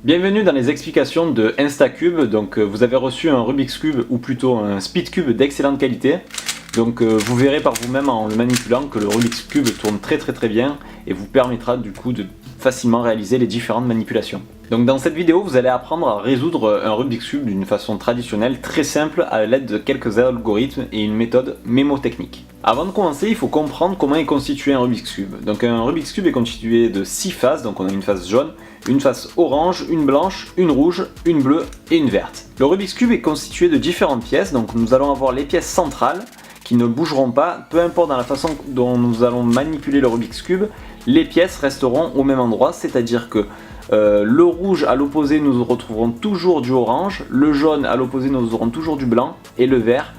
Bienvenue dans les explications de Instacube. Donc vous avez reçu un Rubik's Cube ou plutôt un Speedcube d'excellente qualité. Donc vous verrez par vous-même en le manipulant que le Rubik's Cube tourne très bien et vous permettra du coup de facilement réaliser les différentes manipulations. Donc dans cette vidéo vous allez apprendre à résoudre un Rubik's Cube d'une façon traditionnelle, très simple, à l'aide de quelques algorithmes et une méthode mémotechnique. Avant de commencer, il faut comprendre comment est constitué un Rubik's Cube. Donc un Rubik's Cube est constitué de 6 faces, donc on a une face jaune, une face orange, une blanche, une rouge, une bleue et une verte. Le Rubik's Cube est constitué de différentes pièces, donc nous allons avoir les pièces centrales qui ne bougeront pas, peu importe dans la façon dont nous allons manipuler le Rubik's Cube, les pièces resteront au même endroit, c'est-à-dire que le rouge à l'opposé nous retrouverons toujours du orange, le jaune à l'opposé nous aurons toujours du blanc et le vert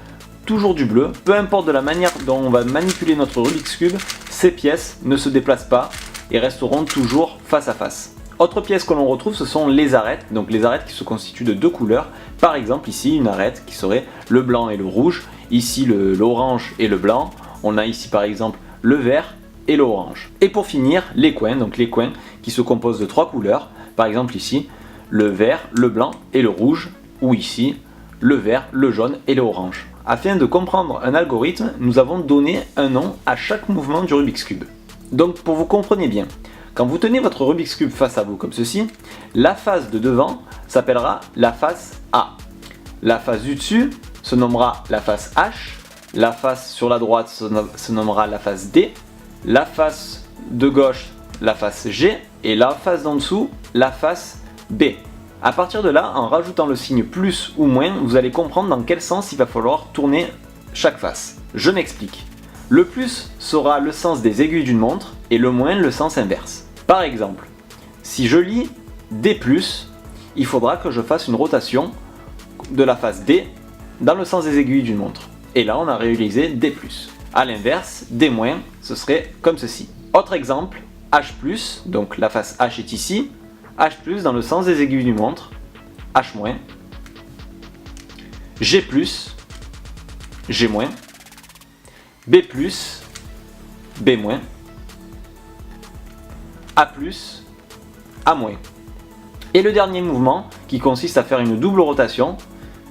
toujours du bleu. Peu importe de la manière dont on va manipuler notre Rubik's Cube, ces pièces ne se déplacent pas et resteront toujours face à face. Autre pièce que l'on retrouve, ce sont les arêtes, donc les arêtes qui se constituent de deux couleurs. Par exemple ici une arête qui serait le blanc et le rouge, ici l'orange et le blanc, on a ici par exemple le vert et l'orange. Et pour finir, les coins, donc les coins qui se composent de trois couleurs, par exemple ici le vert, le blanc et le rouge, ou ici le vert, le jaune et l'orange. Afin de comprendre un algorithme, nous avons donné un nom à chaque mouvement du Rubik's Cube. Donc pour vous compreniez bien, quand vous tenez votre Rubik's Cube face à vous comme ceci, la face de devant s'appellera la face A. La face du dessus se nommera la face H, la face sur la droite se nommera la face D, la face de gauche la face G et la face d'en dessous la face B. A partir de là, en rajoutant le signe plus ou moins, vous allez comprendre dans quel sens il va falloir tourner chaque face. Je m'explique. Le plus sera le sens des aiguilles d'une montre et le moins le sens inverse. Par exemple, si je lis D+, il faudra que je fasse une rotation de la face D dans le sens des aiguilles d'une montre. Et là, on a réalisé D+. A l'inverse, D-, ce serait comme ceci. Autre exemple, H+, donc la face H est ici, H+, dans le sens des aiguilles d'une montre, H-, G+, G-, B+, B-, A+, A-. Et le dernier mouvement qui consiste à faire une double rotation,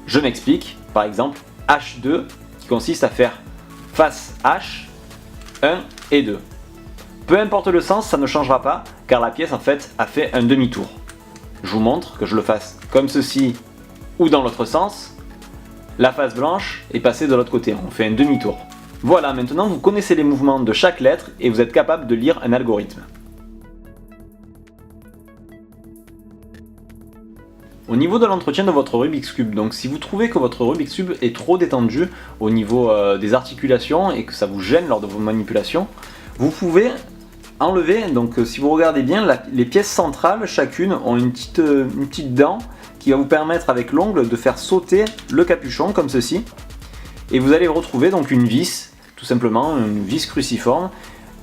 je m'explique, par exemple H2 qui consiste à faire face H, 1 et 2. Peu importe le sens, ça ne changera pas car la pièce en fait a fait un demi-tour. Je vous montre que je le fasse comme ceci ou dans l'autre sens. La face blanche est passée de l'autre côté, on fait un demi-tour. Voilà, maintenant vous connaissez les mouvements de chaque lettre et vous êtes capable de lire un algorithme. Au niveau de l'entretien de votre Rubik's Cube, donc si vous trouvez que votre Rubik's Cube est trop détendu au niveau des articulations et que ça vous gêne lors de vos manipulations, vous pouvez enlever, donc si vous regardez bien, les pièces centrales, chacune ont une petite dent qui va vous permettre avec l'ongle de faire sauter le capuchon comme ceci. Et vous allez retrouver donc une vis, tout simplement une vis cruciforme,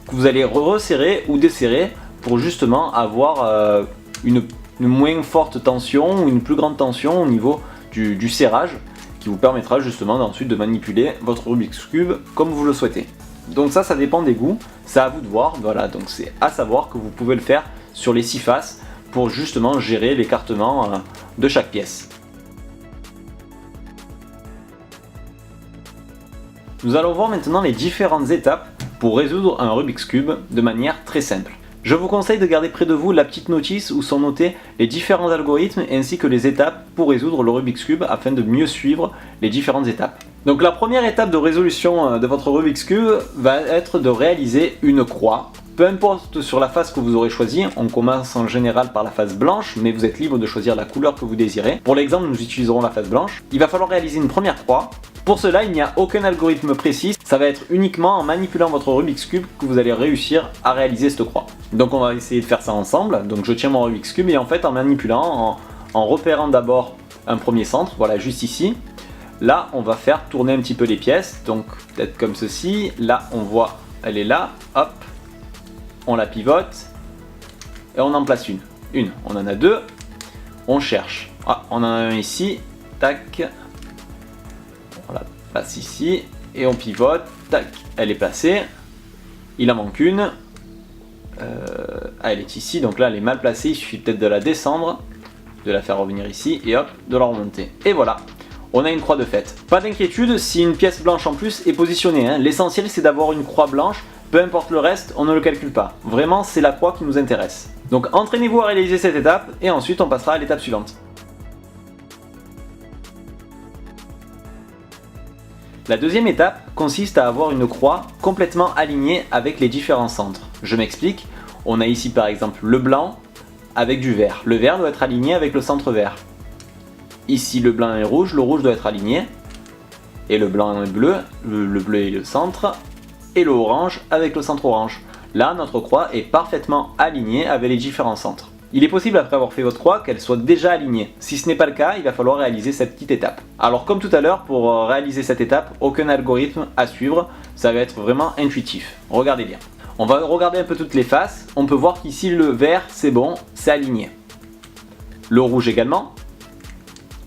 que vous allez resserrer ou desserrer pour justement avoir une moins forte tension ou une plus grande tension au niveau du serrage qui vous permettra justement ensuite de manipuler votre Rubik's Cube comme vous le souhaitez. Donc ça dépend des goûts, c'est à vous de voir, voilà, donc c'est à savoir que vous pouvez le faire sur les 6 faces pour justement gérer l'écartement de chaque pièce. Nous allons voir maintenant les différentes étapes pour résoudre un Rubik's Cube de manière très simple. Je vous conseille de garder près de vous la petite notice où sont notés les différents algorithmes ainsi que les étapes pour résoudre le Rubik's Cube afin de mieux suivre les différentes étapes. Donc la première étape de résolution de votre Rubik's Cube va être de réaliser une croix. Peu importe sur la face que vous aurez choisie, on commence en général par la face blanche, mais vous êtes libre de choisir la couleur que vous désirez. Pour l'exemple, nous utiliserons la face blanche. Il va falloir réaliser une première croix. Pour cela, il n'y a aucun algorithme précis, ça va être uniquement en manipulant votre Rubik's Cube que vous allez réussir à réaliser cette croix. Donc on va essayer de faire ça ensemble. Donc je tiens mon Rubik's Cube et en fait en manipulant, en repérant d'abord un premier centre, voilà juste ici. Là on va faire tourner un petit peu les pièces, donc peut-être comme ceci. Là on voit, elle est là, hop, on la pivote et on en place une. On en a deux, on cherche. Ah, on en a un ici, tac. On la place ici et on pivote, tac, elle est placée. Il en manque une. Elle est ici, donc là elle est mal placée, il suffit peut-être de la descendre. de la faire revenir ici et hop, de la remonter. Et voilà, on a une croix de fête. Pas d'inquiétude si une pièce blanche en plus est positionnée, hein. L'essentiel c'est d'avoir une croix blanche, peu importe le reste, on ne le calcule pas. Vraiment, c'est la croix qui nous intéresse. Donc entraînez-vous à réaliser cette étape et ensuite on passera à l'étape suivante. La deuxième étape consiste à avoir une croix complètement alignée avec les différents centres. Je m'explique, on a ici par exemple le blanc avec du vert. Le vert doit être aligné avec le centre vert. Ici le blanc et le rouge doit être aligné. Et le blanc et le bleu et le centre. Et le orange avec le centre orange. Là, notre croix est parfaitement alignée avec les différents centres. Il est possible, après avoir fait votre croix, qu'elle soit déjà alignée. Si ce n'est pas le cas, il va falloir réaliser cette petite étape. Alors comme tout à l'heure, pour réaliser cette étape, aucun algorithme à suivre, ça va être vraiment intuitif. Regardez bien. On va regarder un peu toutes les faces. On peut voir qu'ici le vert, c'est bon, c'est aligné. Le rouge également.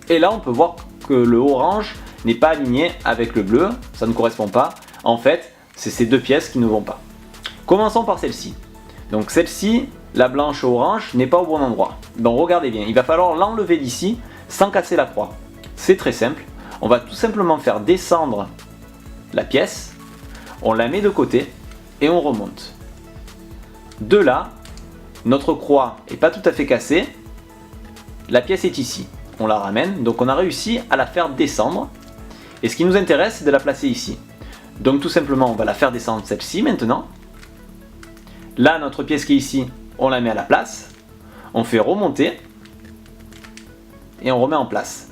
Et là, on peut voir que le orange n'est pas aligné avec le bleu, ça ne correspond pas. En fait, c'est ces deux pièces qui ne vont pas. Commençons par celle-ci. Donc celle-ci, la blanche et orange, n'est pas au bon endroit. Donc regardez bien, il va falloir l'enlever d'ici sans casser la croix. C'est très simple. On va tout simplement faire descendre la pièce, on la met de côté et on remonte. De là, notre croix n'est pas tout à fait cassée. La pièce est ici. On la ramène, donc on a réussi à la faire descendre. Et ce qui nous intéresse, c'est de la placer ici. Donc tout simplement, on va la faire descendre celle-ci maintenant. Là, notre pièce qui est ici, on la met à la place. On fait remonter. Et on remet en place.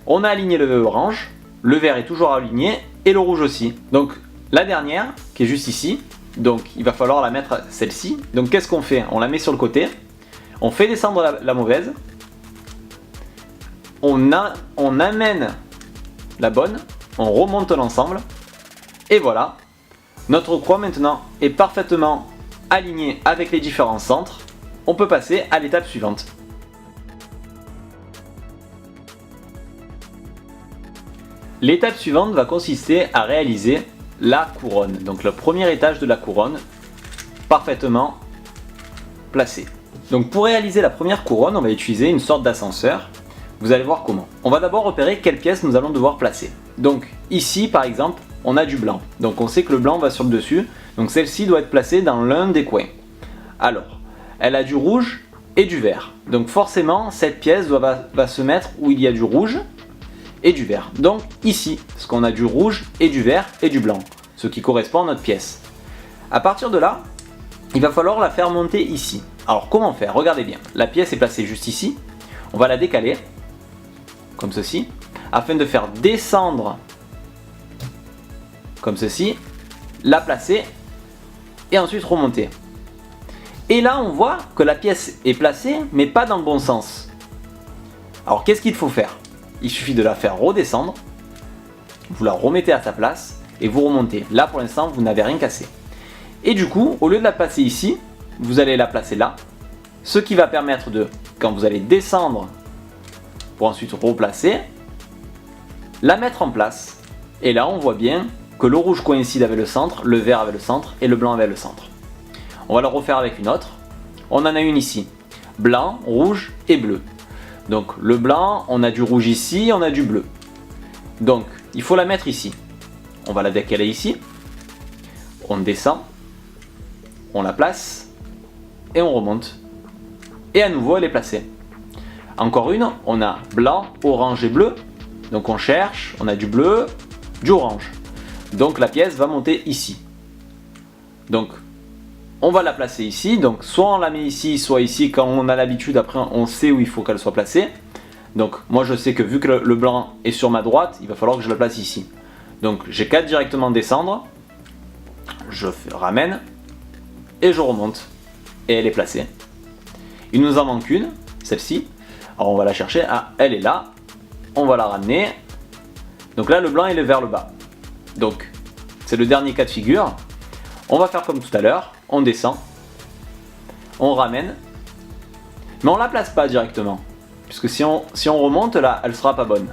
On a aligné le orange. Le vert est toujours aligné. Et le rouge aussi. Donc la dernière, qui est juste ici. Donc il va falloir la mettre celle-ci. Donc qu'est-ce qu'on fait? On la met sur le côté. On fait descendre la mauvaise. On amène la bonne. On remonte l'ensemble. Et voilà. Notre croix maintenant est parfaitement alignée avec les différents centres. On peut passer à l'étape suivante. L'étape suivante va consister à réaliser la couronne. Donc le premier étage de la couronne, parfaitement placé. Donc pour réaliser la première couronne, on va utiliser une sorte d'ascenseur. Vous allez voir comment. On va d'abord repérer quelle pièce nous allons devoir placer. Donc ici par exemple, on a du blanc. Donc on sait que le blanc va sur le dessus. Donc celle-ci doit être placée dans l'un des coins. Alors, elle a du rouge et du vert. Donc forcément, cette pièce va se mettre où il y a du rouge et du vert. Donc ici, parce qu'on a du rouge et du vert et du blanc, ce qui correspond à notre pièce. À partir de là, il va falloir la faire monter ici. Alors comment faire? Regardez bien, la pièce est placée juste ici. On va la décaler, comme ceci, afin de faire descendre, comme ceci, la placer et ensuite remonter. Et là on voit que la pièce est placée mais pas dans le bon sens. Alors qu'est-ce qu'il faut faire? Il suffit de la faire redescendre, vous la remettez à sa place et vous remontez. Là pour l'instant vous n'avez rien cassé. Et du coup au lieu de la placer ici, vous allez la placer là. Ce qui va permettre de, quand vous allez descendre pour ensuite replacer, la mettre en place. Et là on voit bien que le rouge coïncide avec le centre, le vert avec le centre et le blanc avec le centre. On va le refaire avec une autre. On en a une ici. Blanc, rouge et bleu. Donc le blanc, on a du rouge ici, on a du bleu. Donc il faut la mettre ici. On va la décaler ici. On descend. On la place. Et on remonte. Et à nouveau elle est placée. Encore une, on a blanc, orange et bleu. Donc on cherche, on a du bleu, du orange. Donc la pièce va monter ici. Donc on va la placer ici, donc soit on la met ici, soit ici, quand on a l'habitude, après on sait où il faut qu'elle soit placée. Donc moi je sais que vu que le blanc est sur ma droite, il va falloir que je la place ici. Donc j'ai qu'à directement descendre, je ramène, et je remonte, et elle est placée. Il nous en manque une, celle-ci, alors on va la chercher, ah elle est là, on va la ramener. Donc là le blanc il est vers le bas, donc c'est le dernier cas de figure. On va faire comme tout à l'heure, on descend, on ramène, mais on la place pas directement, puisque si on remonte là, elle sera pas bonne.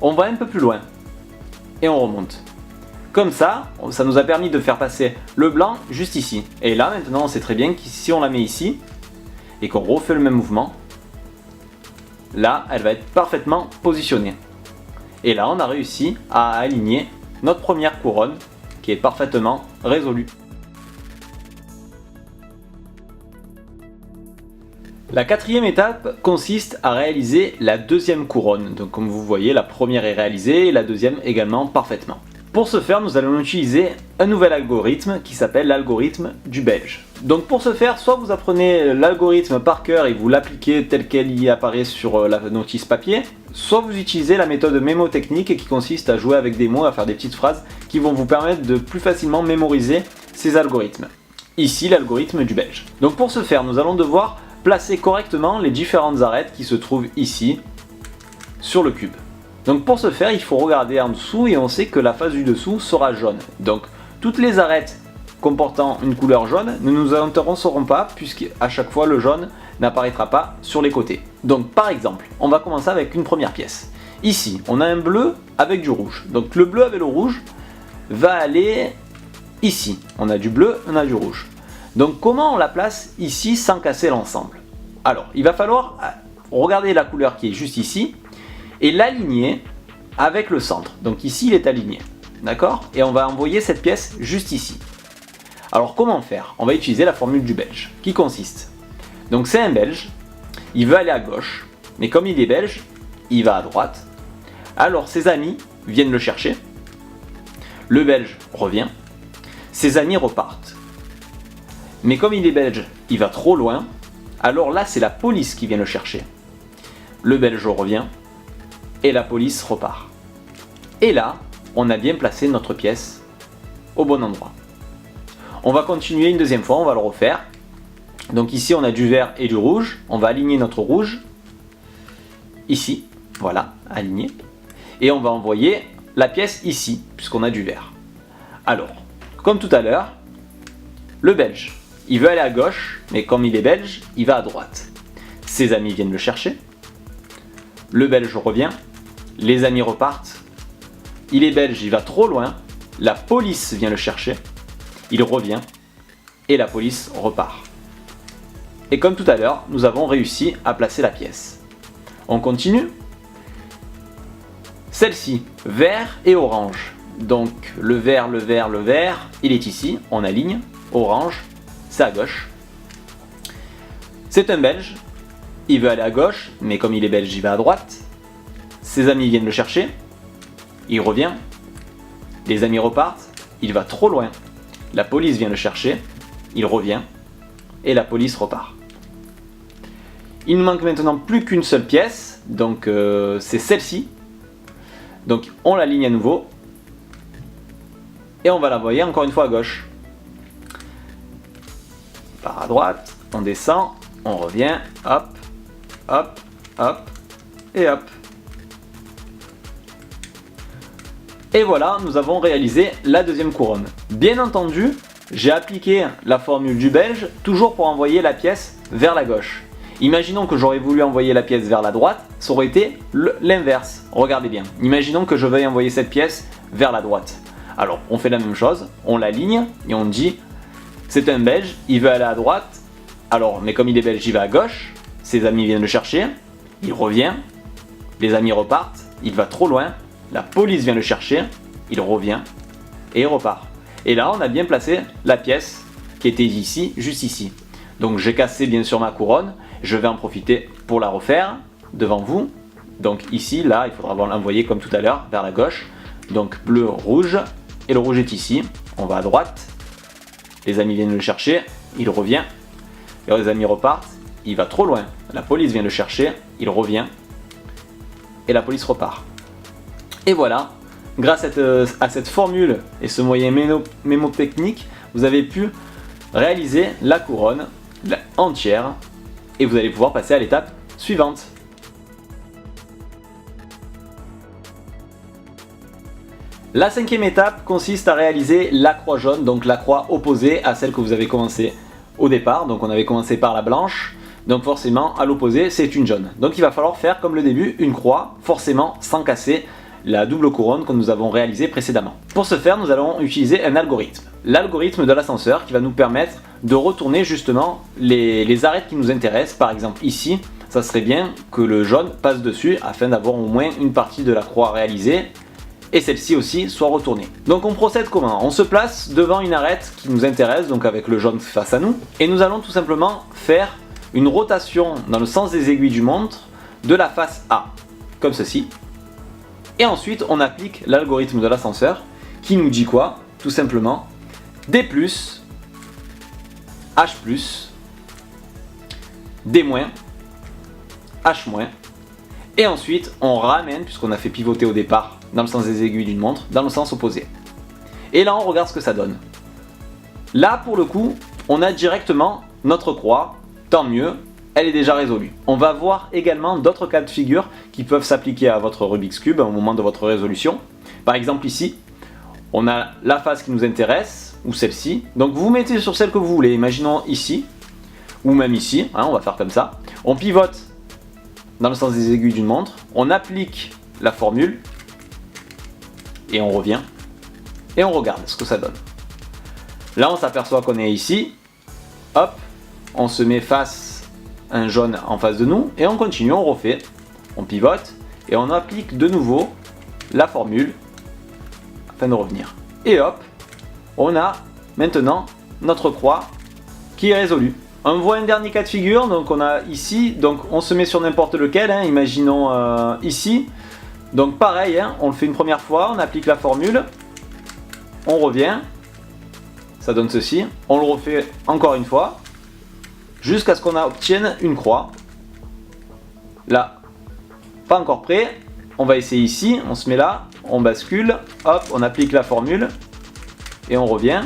On va un peu plus loin, et on remonte. Comme ça, ça nous a permis de faire passer le blanc juste ici. Et là maintenant on sait très bien que si on la met ici, et qu'on refait le même mouvement, là, elle va être parfaitement positionnée. Et là, on a réussi à aligner notre première couronne qui est parfaitement résolue. La quatrième étape consiste à réaliser la deuxième couronne. Donc comme vous voyez, la première est réalisée et la deuxième également parfaitement. Pour ce faire, nous allons utiliser un nouvel algorithme qui s'appelle l'algorithme du Belge. Donc pour ce faire, soit vous apprenez l'algorithme par cœur et vous l'appliquez tel qu'elle y apparaît sur la notice papier, soit vous utilisez la méthode mémotechnique qui consiste à jouer avec des mots, à faire des petites phrases qui vont vous permettre de plus facilement mémoriser ces algorithmes. Ici, l'algorithme du Belge. Donc pour ce faire, nous allons devoir placer correctement les différentes arêtes qui se trouvent ici sur le cube. Donc pour ce faire, il faut regarder en dessous et on sait que la face du dessous sera jaune. Donc toutes les arêtes comportant une couleur jaune ne nous intéresseront pas puisqu'à chaque fois le jaune n'apparaîtra pas sur les côtés. Donc par exemple, on va commencer avec une première pièce. Ici, on a un bleu avec du rouge. Donc le bleu avec le rouge va aller ici. On a du bleu, on a du rouge. Donc comment on la place ici sans casser l'ensemble? Alors, il va falloir regarder la couleur qui est juste ici et l'aligner avec le centre. Donc ici, il est aligné. D'accord? Et on va envoyer cette pièce juste ici. Alors comment faire? On va utiliser la formule du Belge, qui consiste. Donc c'est un Belge, il veut aller à gauche, mais comme il est belge, il va à droite. Alors ses amis viennent le chercher. Le Belge revient. Ses amis repartent. Mais comme il est belge, il va trop loin. Alors là, c'est la police qui vient le chercher. Le Belge revient. Et la police repart. Et là, on a bien placé notre pièce au bon endroit. On va continuer une deuxième fois, on va le refaire. Donc ici, on a du vert et du rouge. On va aligner notre rouge. Ici, voilà, aligné. Et on va envoyer la pièce ici, puisqu'on a du vert. Alors, comme tout à l'heure, le Belge, il veut aller à gauche, mais comme il est belge, il va à droite. Ses amis viennent le chercher. Le Belge revient. Les amis repartent. Il est belge, il va trop loin. La police vient le chercher. Il revient. Et la police repart. Et comme tout à l'heure, nous avons réussi à placer la pièce. On continue. Celle-ci, vert et orange. Donc le vert, il est ici, on aligne. Orange, c'est à gauche. C'est un Belge. Il veut aller à gauche, mais comme il est belge, il va à droite. Ses amis viennent le chercher. Il revient. Les amis repartent. Il va trop loin. La police vient le chercher. Il revient. Et la police repart. Il nous manque maintenant plus qu'une seule pièce. Donc c'est celle-ci. Donc on l'aligne à nouveau. Et on va l'envoyer encore une fois à gauche. On part à droite. On descend. On revient. Hop. Hop. Hop. Et hop. Et voilà, nous avons réalisé la deuxième couronne. Bien entendu, j'ai appliqué la formule du Belge, toujours pour envoyer la pièce vers la gauche. Imaginons que j'aurais voulu envoyer la pièce vers la droite, ça aurait été l'inverse. Regardez bien. Imaginons que je veuille envoyer cette pièce vers la droite. Alors, on fait la même chose, on l'aligne et on dit c'est un Belge, il veut aller à droite. Alors, mais comme il est belge, il va à gauche. Ses amis viennent le chercher. Il revient. Les amis repartent. Il va trop loin. La police vient le chercher, il revient et il repart. Et là, on a bien placé la pièce qui était ici, juste ici. Donc j'ai cassé bien sûr ma couronne, je vais en profiter pour la refaire devant vous. Donc ici, là, il faudra l'envoyer comme tout à l'heure, vers la gauche. Donc bleu, rouge, et le rouge est ici. On va à droite, les amis viennent le chercher, il revient. Et les amis repartent, il va trop loin. La police vient le chercher, il revient. Et la police repart. Et voilà, grâce à cette formule et ce moyen mémotechnique, vous avez pu réaliser la couronne entière et vous allez pouvoir passer à l'étape suivante. La cinquième étape consiste à réaliser la croix jaune, donc la croix opposée à celle que vous avez commencé au départ. Donc on avait commencé par la blanche, donc forcément à l'opposé c'est une jaune. Donc il va falloir faire comme le début une croix, forcément sans casser la double couronne que nous avons réalisée précédemment. Pour ce faire, nous allons utiliser un algorithme. L'algorithme de l'ascenseur qui va nous permettre de retourner justement les arêtes qui nous intéressent. Par exemple ici, ça serait bien que le jaune passe dessus afin d'avoir au moins une partie de la croix réalisée et celle-ci aussi soit retournée. Donc on procède comment? On se place devant une arête qui nous intéresse, donc avec le jaune face à nous, et nous allons tout simplement faire une rotation dans le sens des aiguilles du montre de la face A, comme ceci. Et ensuite on applique l'algorithme de l'ascenseur qui nous dit quoi? Tout simplement D+, H+, D-, H-, et ensuite on ramène, puisqu'on a fait pivoter au départ dans le sens des aiguilles d'une montre, dans le sens opposé. Et là on regarde ce que ça donne. Là pour le coup, on a directement notre croix, tant mieux, elle est déjà résolue. On va voir également d'autres cas de figure qui peuvent s'appliquer à votre Rubik's Cube au moment de votre résolution. Par exemple ici, on a la face qui nous intéresse, ou celle-ci. Donc vous mettez sur celle que vous voulez, imaginons ici, ou même ici, hein, on va faire comme ça. On pivote dans le sens des aiguilles d'une montre, on applique la formule, et on revient, et on regarde ce que ça donne. Là on s'aperçoit qu'on est ici, hop, on se met face un jaune en face de nous, et on continue, on refait, on pivote, et on applique de nouveau la formule, afin de revenir. Et hop, on a maintenant notre croix qui est résolue. On voit un dernier cas de figure, donc on a ici, donc on se met sur n'importe lequel, hein, imaginons ici. Donc pareil, hein, on le fait une première fois, on applique la formule, on revient, ça donne ceci, on le refait encore une fois, jusqu'à ce qu'on obtienne une croix. Là, pas encore prêt, on va essayer ici, on se met là, on bascule, hop, on applique la formule, et on revient.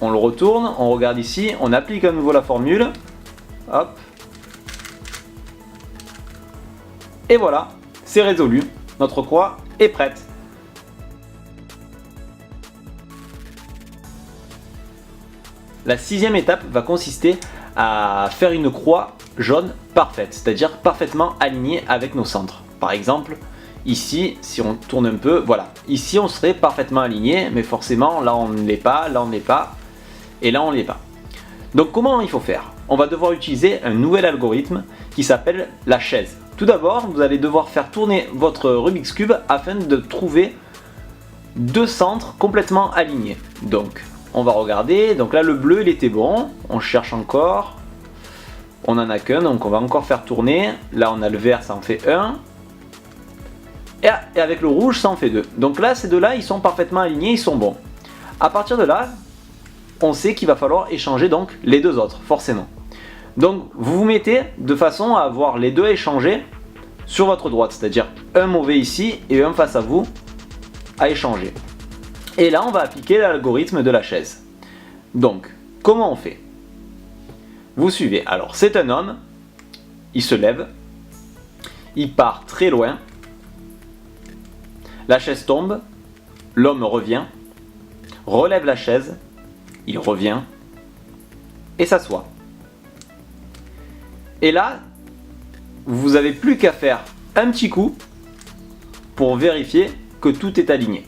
On le retourne, on regarde ici, on applique à nouveau la formule, hop. Et voilà, c'est résolu, notre croix est prête. La sixième étape va consister à faire une croix jaune parfaite, c'est-à-dire parfaitement alignée avec nos centres. Par exemple, ici, si on tourne un peu, voilà, ici on serait parfaitement aligné, mais forcément là on ne l'est pas, là on ne l'est pas, et là on ne l'est pas. Donc comment il faut faire? On va devoir utiliser un nouvel algorithme qui s'appelle la chaise. Tout d'abord, vous allez devoir faire tourner votre Rubik's Cube afin de trouver deux centres complètement alignés. Donc, on va regarder. Donc là, le bleu, il était bon. On cherche encore. On n'en a qu'un, donc on va encore faire tourner. Là, on a le vert, ça en fait un. Et avec le rouge, ça en fait deux. Donc là, ces deux-là, ils sont parfaitement alignés, ils sont bons. À partir de là, on sait qu'il va falloir échanger donc les deux autres, forcément. Donc vous vous mettez de façon à avoir les deux échangés sur votre droite, c'est-à-dire un mauvais ici et un face à vous à échanger. Et là on va appliquer l'algorithme de la chaise. Donc comment on fait? Vous suivez, alors c'est un homme, il se lève, il part très loin, la chaise tombe, l'homme revient, relève la chaise, il revient et s'assoit. Et là, vous n'avez plus qu'à faire un petit coup pour vérifier que tout est aligné.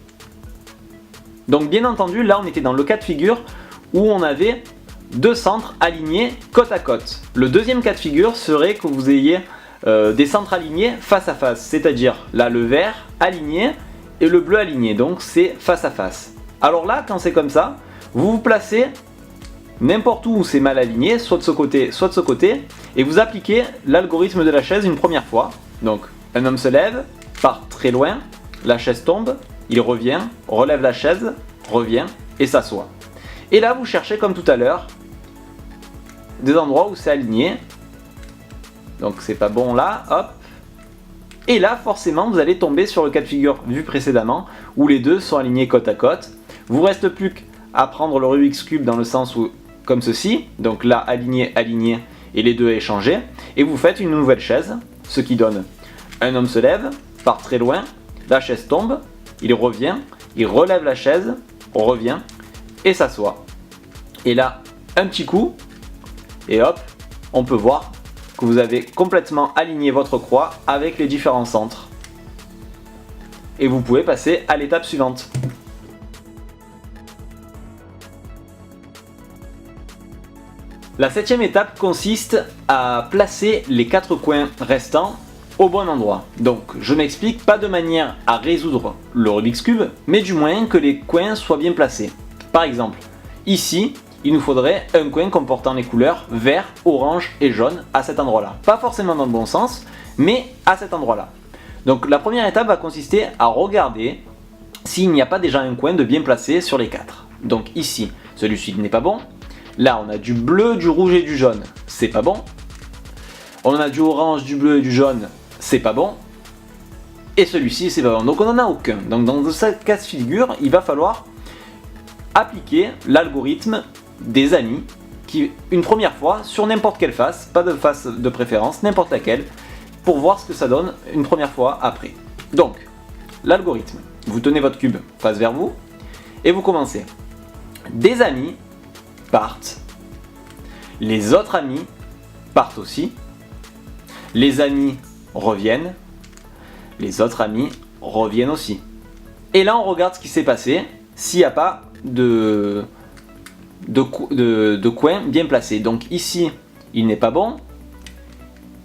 Donc bien entendu, là on était dans le cas de figure où on avait deux centres alignés côte à côte. Le deuxième cas de figure serait que vous ayez des centres alignés face à face, c'est-à-dire là le vert aligné et le bleu aligné, donc c'est face à face. Alors là, quand c'est comme ça, vous vous placez n'importe où c'est mal aligné, soit de ce côté, soit de ce côté, et vous appliquez l'algorithme de la chaise une première fois. Donc, un homme se lève, part très loin, la chaise tombe, il revient, relève la chaise, revient et s'assoit. Et là, vous cherchez comme tout à l'heure des endroits où c'est aligné. Donc, c'est pas bon là, hop. Et là, forcément, vous allez tomber sur le cas de figure vu précédemment, où les deux sont alignés côte à côte. Vous reste plus qu'à prendre le Rubik's Cube dans le sens où comme ceci, donc là aligné, aligné et les deux échangés, et vous faites une nouvelle chaise, ce qui donne un homme se lève, part très loin, la chaise tombe, il revient, il relève la chaise, on revient et s'assoit. Et là, un petit coup, et hop, on peut voir que vous avez complètement aligné votre croix avec les différents centres. Et vous pouvez passer à l'étape suivante. La 7e étape consiste à placer les 4 coins restants au bon endroit. Donc je m'explique, pas de manière à résoudre le Rubik's Cube, mais du moins que les coins soient bien placés. Par exemple, ici, il nous faudrait un coin comportant les couleurs vert, orange et jaune à cet endroit-là. Pas forcément dans le bon sens, mais à cet endroit-là. Donc la première étape va consister à regarder s'il n'y a pas déjà un coin de bien placé sur les 4. Donc ici, celui-ci n'est pas bon. Là, on a du bleu, du rouge et du jaune, c'est pas bon. On a du orange, du bleu et du jaune, c'est pas bon. Et celui-ci, c'est pas bon. Donc on n'en a aucun. Donc dans cette cas de figure, il va falloir appliquer l'algorithme des amis qui, une première fois, sur n'importe quelle face, pas de face de préférence, n'importe laquelle, pour voir ce que ça donne une première fois après. Donc, l'algorithme, vous tenez votre cube face vers vous et vous commencez. Des amis partent, les autres amis partent aussi, les amis reviennent, les autres amis reviennent aussi. Et là on regarde ce qui s'est passé, s'il n'y a pas de coin bien placé. Donc ici il n'est pas bon,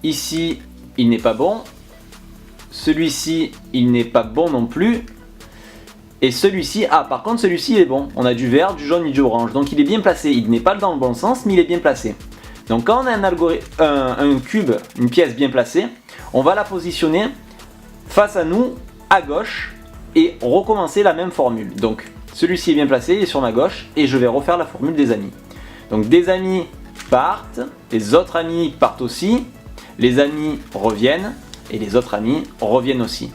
ici il n'est pas bon, celui-ci il n'est pas bon non plus. Et celui-ci, par contre celui-ci il est bon, on a du vert, du jaune et du orange, donc il est bien placé, il n'est pas dans le bon sens mais il est bien placé. Donc quand on a un cube, une pièce bien placée, on va la positionner face à nous, à gauche, et recommencer la même formule. Donc celui-ci est bien placé, il est sur ma gauche, et je vais refaire la formule des amis. Donc des amis partent, les autres amis partent aussi, les amis reviennent, et les autres amis reviennent aussi.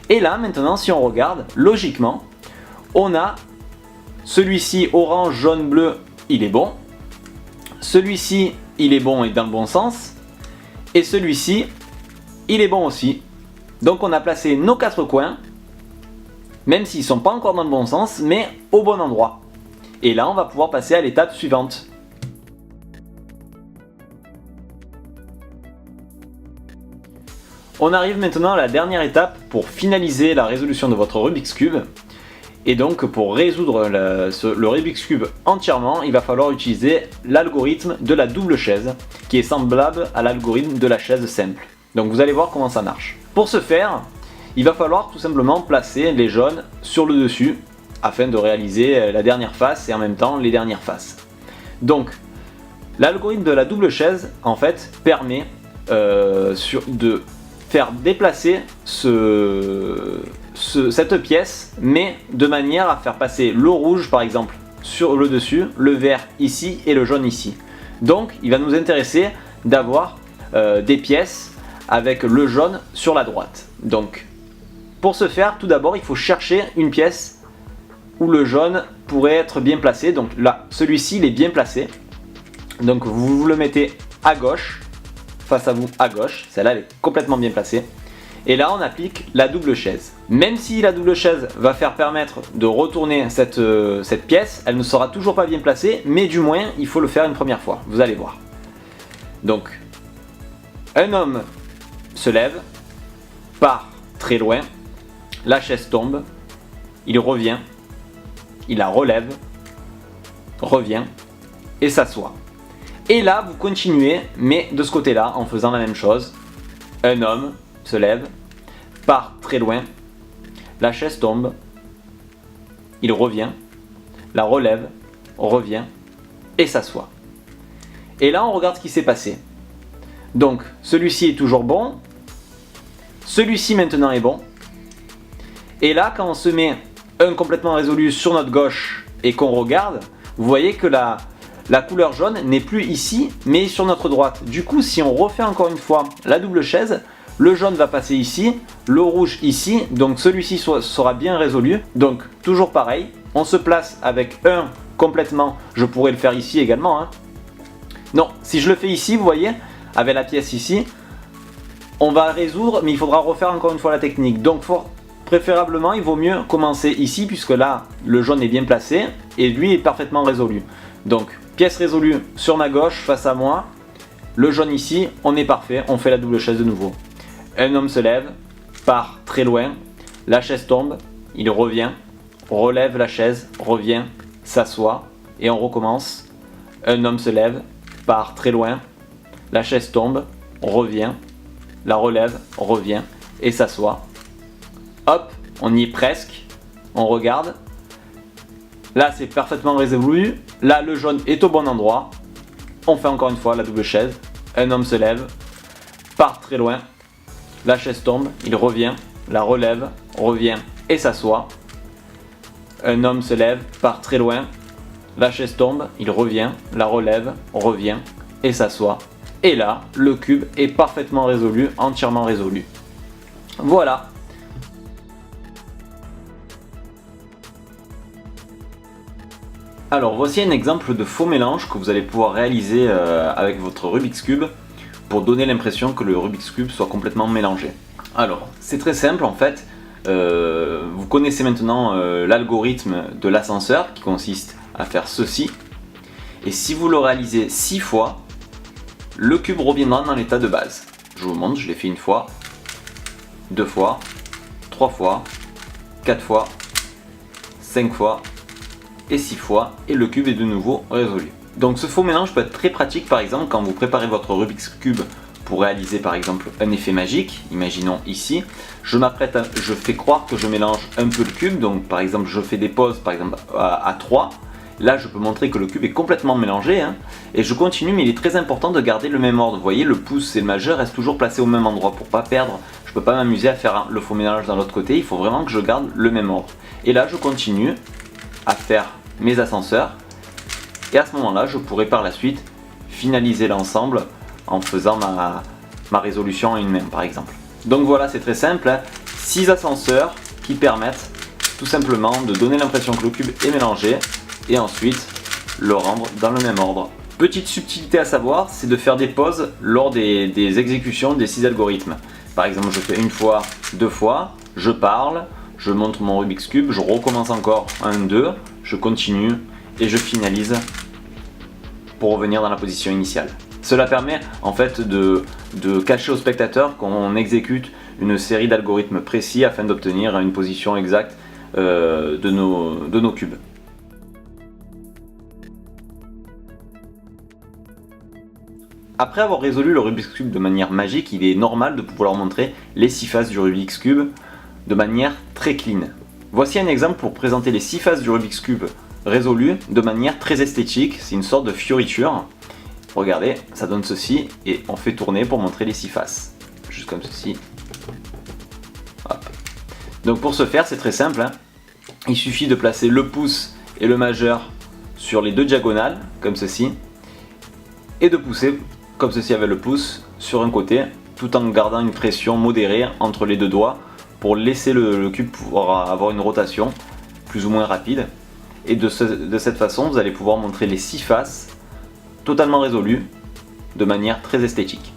Et là, maintenant, si on regarde, logiquement, on a celui-ci orange, jaune, bleu, il est bon. Celui-ci, il est bon et dans le bon sens. Et celui-ci, il est bon aussi. Donc on a placé nos 4 coins, même s'ils ne sont pas encore dans le bon sens, mais au bon endroit. Et là, on va pouvoir passer à l'étape suivante. On arrive maintenant à la dernière étape pour finaliser la résolution de votre Rubik's Cube. Et donc pour résoudre le Rubik's Cube entièrement, il va falloir utiliser l'algorithme de la double chaise, qui est semblable à l'algorithme de la chaise simple. Donc vous allez voir comment ça marche. Pour ce faire, il va falloir tout simplement placer les jaunes sur le dessus, afin de réaliser la dernière face et en même temps les dernières faces. Donc l'algorithme de la double chaise en fait permet de faire déplacer cette pièce, mais de manière à faire passer le rouge par exemple sur le dessus, le vert ici et le jaune ici. Donc il va nous intéresser d'avoir des pièces avec le jaune sur la droite. Donc pour ce faire, tout d'abord il faut chercher une pièce où le jaune pourrait être bien placé. Donc là, celui-ci il est bien placé. Donc vous le mettez à gauche, face à vous à gauche, celle-là elle est complètement bien placée. Et là on applique la double chaise. Même si la double chaise va faire permettre de retourner cette pièce, elle ne sera toujours pas bien placée, mais du moins il faut le faire une première fois, vous allez voir. Donc, un homme se lève, part très loin, la chaise tombe, il revient, il la relève, revient et s'assoit. Et là, vous continuez, mais de ce côté-là, en faisant la même chose. Un homme se lève, part très loin, la chaise tombe, il revient, la relève, revient et s'assoit. Et là, on regarde ce qui s'est passé. Donc, celui-ci est toujours bon, celui-ci maintenant est bon. Et là, quand on se met un complètement résolu sur notre gauche et qu'on regarde, vous voyez que la couleur jaune n'est plus ici, mais sur notre droite. Du coup, si on refait encore une fois la double chaise, le jaune va passer ici, le rouge ici, donc celui-ci sera bien résolu. Donc, toujours pareil, on se place avec un complètement, je pourrais le faire ici également. Hein. Non, si je le fais ici, vous voyez, avec la pièce ici, on va résoudre, mais il faudra refaire encore une fois la technique. Donc, préférablement, il vaut mieux commencer ici, puisque là, le jaune est bien placé, et lui est parfaitement résolu. Donc, pièce résolue sur ma gauche, face à moi. Le jaune ici, on est parfait, on fait la double chaise de nouveau. Un homme se lève, part très loin, la chaise tombe, il revient, relève la chaise, revient, s'assoit, et on recommence. Un homme se lève, part très loin, la chaise tombe, on revient, la relève, on revient et s'assoit. Hop, on y est presque, on regarde. Là c'est parfaitement résolu, là le jaune est au bon endroit. On fait encore une fois la double chaise, un homme se lève, part très loin, la chaise tombe, il revient, la relève, revient et s'assoit. Un homme se lève, part très loin, la chaise tombe, il revient, la relève, revient et s'assoit. Et là, le cube est parfaitement résolu, entièrement résolu. Voilà. Alors voici un exemple de faux mélange que vous allez pouvoir réaliser avec votre Rubik's Cube pour donner l'impression que le Rubik's Cube soit complètement mélangé. Alors c'est très simple en fait, vous connaissez maintenant l'algorithme de l'ascenseur qui consiste à faire ceci. Et si vous le réalisez 6 fois, le cube reviendra dans l'état de base. Je vous montre, je l'ai fait une fois, 2 fois, 3 fois, 4 fois, 5 fois et 6 fois et le cube est de nouveau résolu. Donc ce faux mélange peut être très pratique par exemple quand vous préparez votre Rubik's Cube pour réaliser par exemple un effet magique. Imaginons ici, je fais croire que je mélange un peu le cube, donc par exemple je fais des pauses par exemple à 3. Là je peux montrer que le cube est complètement mélangé et je continue, mais il est très important de garder le même ordre. Vous voyez, le pouce et le majeur restent toujours placés au même endroit pour pas perdre. Je peux pas m'amuser à faire le faux mélange dans l'autre côté, il faut vraiment que je garde le même ordre. Et là je continue à faire mes ascenseurs et à ce moment là je pourrai par la suite finaliser l'ensemble en faisant ma résolution en une même par exemple. Donc voilà, c'est très simple, 6 ascenseurs qui permettent tout simplement de donner l'impression que le cube est mélangé et ensuite le rendre dans le même ordre. Petite subtilité à savoir, c'est de faire des pauses lors des exécutions des 6 algorithmes. Par exemple, je fais une fois, 2 fois, je parle, je montre mon Rubik's Cube, je recommence encore 1, 2, je continue et je finalise pour revenir dans la position initiale. Cela permet en fait de cacher au spectateur qu'on exécute une série d'algorithmes précis afin d'obtenir une position exacte de nos cubes. Après avoir résolu le Rubik's Cube de manière magique, il est normal de pouvoir leur montrer les 6 faces du Rubik's Cube de manière très clean. Voici un exemple pour présenter les 6 faces du Rubik's Cube résolues de manière très esthétique. C'est une sorte de fioriture. Regardez, ça donne ceci et on fait tourner pour montrer les 6 faces. Juste comme ceci. Hop. Donc pour ce faire, c'est très simple. Il suffit de placer le pouce et le majeur sur les 2 diagonales, comme ceci, et de pousser comme ceci avec le pouce sur un côté, tout en gardant une pression modérée entre les 2 doigts pour laisser le cube pouvoir avoir une rotation plus ou moins rapide. Et de cette façon, vous allez pouvoir montrer les 6 faces totalement résolues de manière très esthétique.